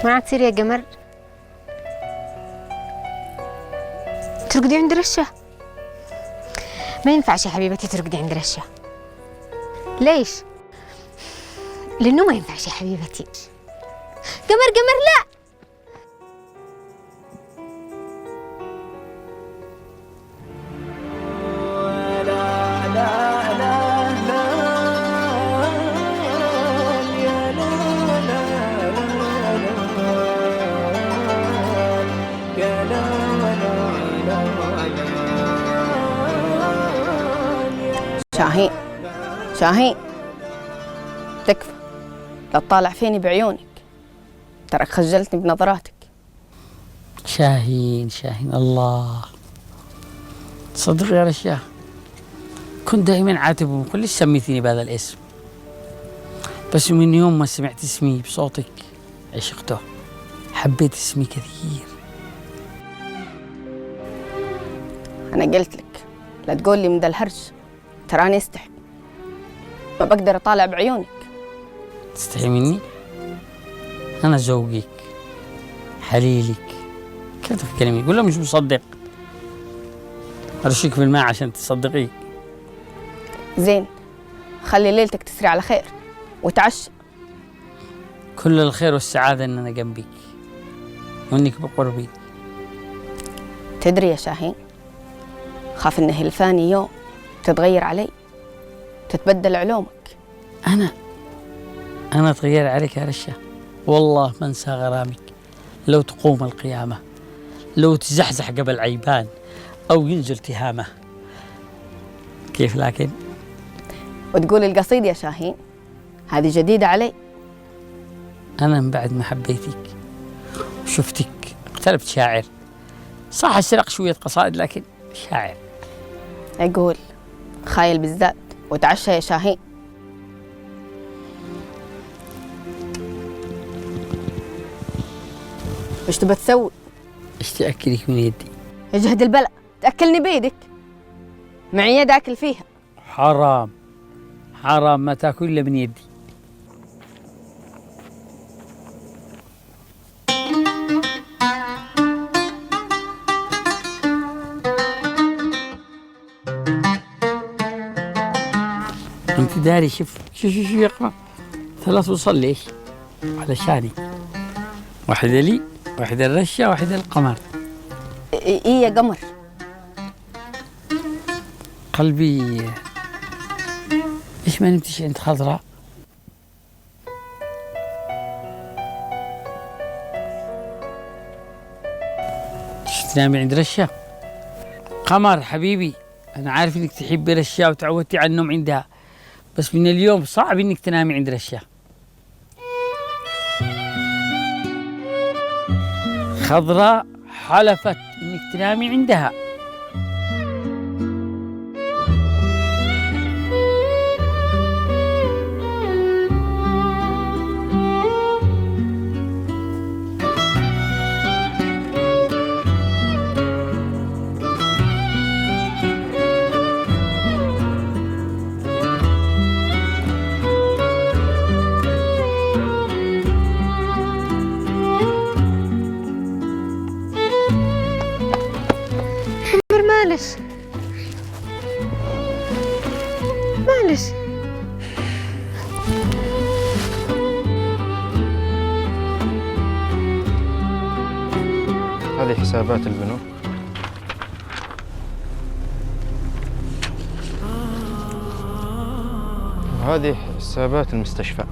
ما تصير يا قمر ترقدي عند رشة. ما ينفعش يا حبيبتي ترقدي عند رشة. ليش؟ لأنه ما ينفعش يا حبيبتي. قمر قمر لا. شاهين شاهين تكفى، لا تطالع فيني بعيونك، تراك خجلتني بنظراتك. شاهين شاهين الله. تصدق يا رشا كنت دائما عاتب ليش سميتيني بهذا الاسم، بس من يوم ما سمعت اسمي بصوتك عشقته، حبيت اسمي كثير. أنا قلت لك لا تقول لي من ذا الهرج، تراني استحي، ما بقدر أطالع بعيونك. تستحي مني؟ أنا زوجك حليلك، كيف تتكلمي؟ قول له مش مصدق، أرشيك في الماء عشان تصدقي. زين، خلي ليلتك تسري على خير وتعشى. كل الخير والسعادة إن أنا جنبك وإنك بقربي. تدري يا شاهين، خاف إن هلفاني يوم تتغير علي، تتبدل علومك. أنا أتغير عليك يا رشا، والله ما انسى غرامك. لو تقوم القيامة، لو تزحزح قبل عيبان أو ينزل تهامة. كيف لكن؟ وتقول القصيد يا شاهين، هذه جديدة علي. أنا من بعد ما حبيتك وشفتك اقتربت شاعر، صح أسرق شوية قصائد لكن شاعر. أقول خايل بالذات وتعشى يا شاهين. وش تبى تسوي؟ ايش تأكلك من يدي؟ اجهد البلاء، تأكلني بيدك، معي يد أكل فيها. حرام حرام، ما تاكل إلا من يدي. انت داري شوف يقرأ 3 وصل ليش؟ علشاني، واحدة لي، واحدة الرشة، واحدة القمر. إيه يا قمر؟ قلبي ليش ما نمتش عند خضراء؟ ليش تنامي عند رشة؟ قمر حبيبي، أنا عارف إنك تحبي رشة وتعودتي على النوم عندها، بس من اليوم صعب إنك تنامي عند رشة. خضراء حلفت إنك تنامي عندها. معلش هذه حسابات البنوك، وهذه حسابات المستشفى.